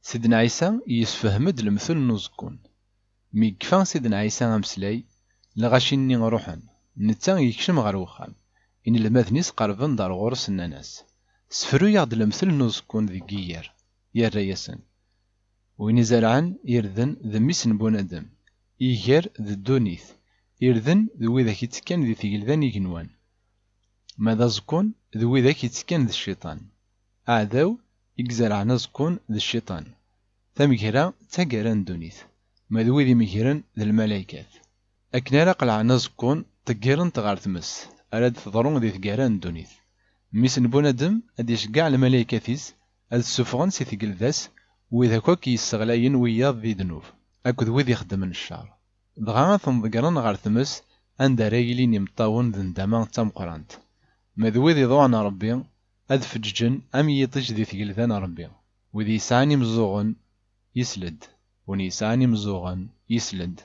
سيدنا عيسى يسفهمد المثل نوزكون. مي كفا سيدنا عيسى أمسلاي لغاشيني روحن نتا يكشم غير وخام إن المذنيس قربن دار غورس الناس سفرو يغد المثل نوزكون ذي كيير يا رياسن وين زرعن يردن ذميس بونادم يجر ذي الدونيث يردن ذوي ذاك يتكن ذي ثقلذان يجنوان ماذا زكون ذوي ذاك يتكن ذي الشيطان أعداو يكزرعن زكون ذي الشيطان ثمجرا تقران دونيث ما ذوي ذي مجرن ذي الملايكات أكنارا قلعنا زكون تقرن تغار تمس أراد تضرون ذي ثقران دونيث ميسن بونادم أد يشقع الملايكاتيس أد سفغن سي ثقلذاس وإذا كوك يستغلاين وياض ذي ذنوب أكد وذي يخدمن الشعر دغا تنضقرن غار تمس عند رايلين يمطاون ذي ندما تمقرانت ما ذوي ذي ضوعنا ربي أد فججن أم يطج ذي ثقلذان ربي وذي يسعني مزوغن يسلد ونيساني مزوغن يسلد